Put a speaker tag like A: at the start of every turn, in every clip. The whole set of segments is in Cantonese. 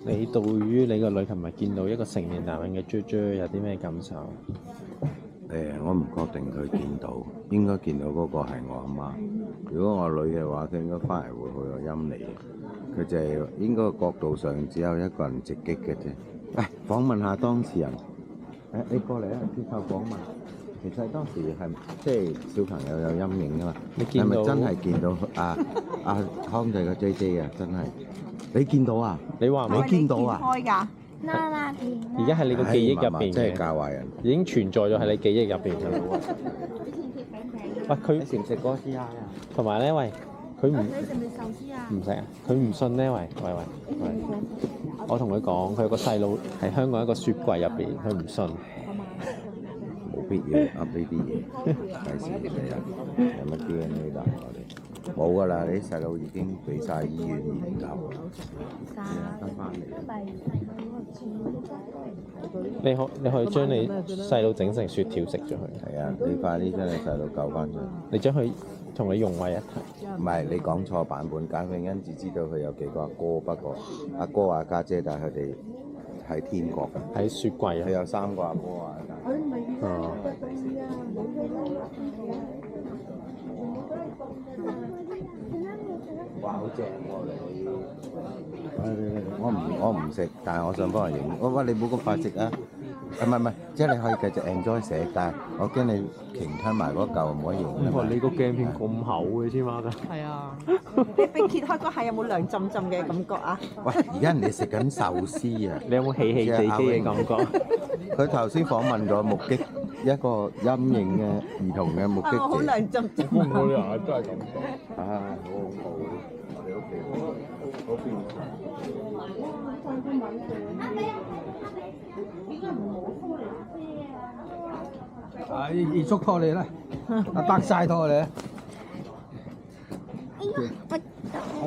A: 你對於你個女琴日見到一個成年男人嘅啫啫有啲咩感受？
B: 我唔確定佢見到，應該見到嗰個係我阿媽。如果我女嘅話，佢應該翻嚟會好有陰嚟。佢就係應該角度上只有一個人直擊嘅啫。喂，訪問下當事人。你過嚟啊，接受訪問。其實當時係即係小朋友有陰影㗎嘛？
A: 你見到
B: 係咪真係見到康仔個 JJ 啊？真係你見到啊？
A: 你話
B: 你見到啊？
C: 開㗎，
A: 而家喺你個記憶入邊
B: 真係
A: 嘅，
B: 教壞人。
A: 已經存在咗喺你記憶入邊㗎啦。喂，佢
B: 你食唔食哥斯拉啊？
A: 同埋咧，喂，佢唔
C: 你食唔食壽司啊？
A: 唔食啊？佢唔信咧，喂，我同佢講，佢有個細佬喺香港一個雪櫃入邊，佢唔信。
B: 冇必要噏呢啲嘢，費事嘅人有乜 DNA 答我哋冇㗎啦！你啲細路已經俾晒醫院研究，得翻嚟。
A: 你可以將你細佬整成雪條食咗佢。
B: 係啊，你快啲將你細路救翻出嚟。
A: 你將佢同佢融為一體。
B: 唔係你講錯版本，簡永恩只知道佢有幾個阿哥，不過阿哥話家姐，但係佢哋喺天國嘅。
A: 喺雪櫃啊！
B: 佢有3個阿哥啊！
A: 哦。
B: 哇，好正喎你！我唔食，但係我想幫人影。喂，你冇咁快食啊！唔係，即係你可以繼續 enjoy 食，但係我驚你鯨吞埋嗰嚿唔可以影。
A: 哇！你個鏡片咁厚嘅添啊！
C: 係啊，你被揭開嗰下有冇涼浸浸嘅感覺啊？
B: 喂，而家人哋食緊壽司啊！
A: 你有冇喜氣地基嘅感覺？
B: 佢頭先訪問咗目擊一個陰影嘅兒童嘅目擊
C: 我好
B: 者。
C: 涼浸浸。
A: 會唔會啊？真係咁講。
B: 好恐怖！我哋屋企好變態。
D: 二叔拖你啦，阿德晒拖你，阿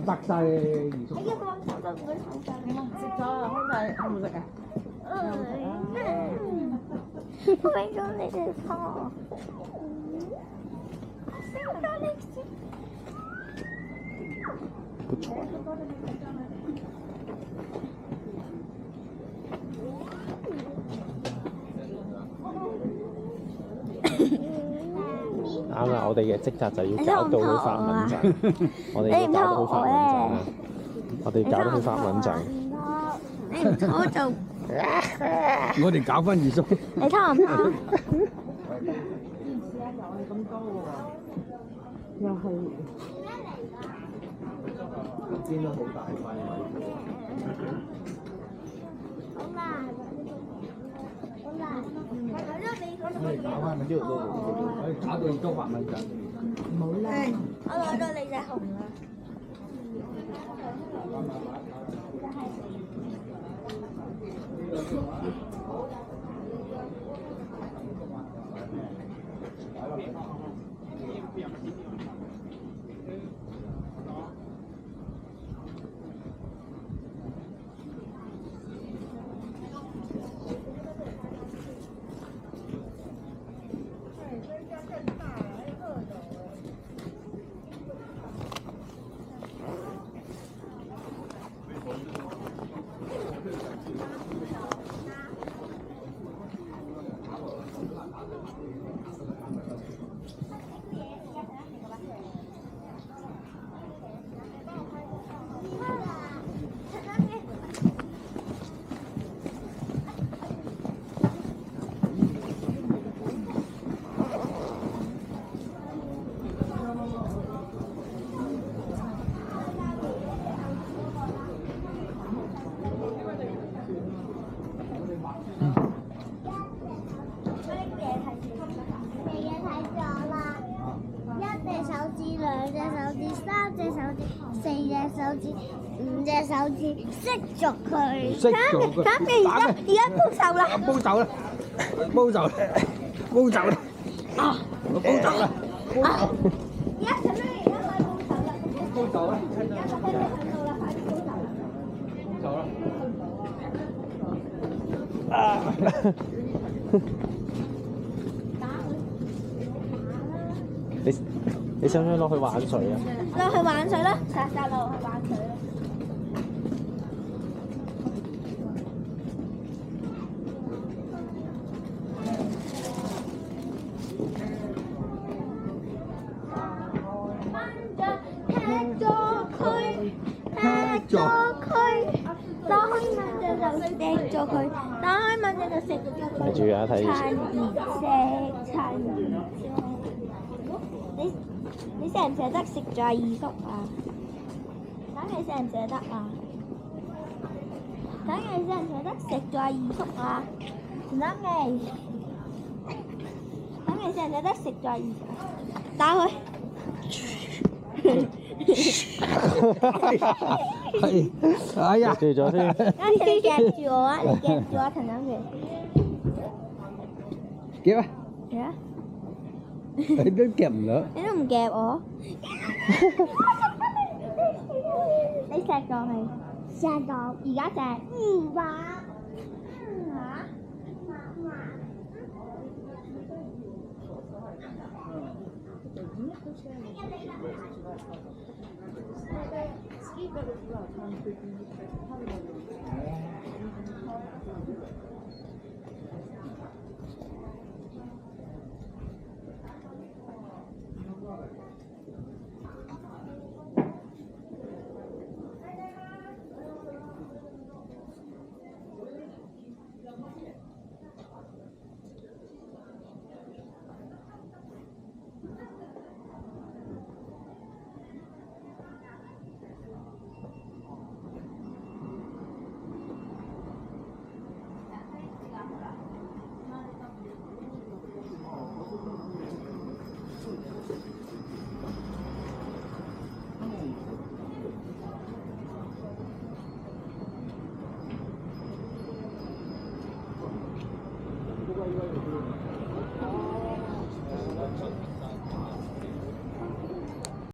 D: 德晒二叔。
C: 食咗啊，空仔唔食啊？
E: 俾咗你哋拖，
A: 好彩。啱啦！我哋嘅職責就要搞到佢發蚊陣，我哋要搞到佢發蚊陣啊！我哋搞到佢發蚊陣。
E: 你唔拖就
D: 我哋搞翻二叔。
E: 你拖唔拖？
C: 又係
B: 見到好大塊
E: 好啦，好啦，
D: 我哋搞翻咪呢度都，我哋搞到二叔發蚊陣。
C: 冇啦。
E: 我攞到你隻熊啦。5隻手指，識咗佢。
D: 識咗佢。
E: 而家鋪手啦。
D: 煲走啦，煲走啦，煲走啦。我煲走啦。
E: 而家做咩？而家可以鋪手啦。
D: 煲走啦。
E: 而家就喺度到啦，快啲鋪手啦。
D: 走啦。
A: 你想唔想落去玩水啊？
E: 落去玩水啦，撒落去玩水啦。
D: 咗。
E: 佢，打開蚊隻就掟咗佢，打開蚊隻就食咗佢。
A: 睇住啊，睇住。
E: 趁熱啫。你捨唔捨得食咗二叔啊？等你捨唔捨得啊？等你捨唔捨得食咗二叔啊？唔得未？等你捨唔捨得食咗二叔？打開。
D: 係，哎呀，
A: 記住咗先。
E: 你夾住我啊！你夾住我，陳生
D: 夾啊！
E: 嘅。啊！
D: 你都夾唔到。
E: 你都唔夾我。你錫咗未？錫咗。而家錫。唔話。嚇？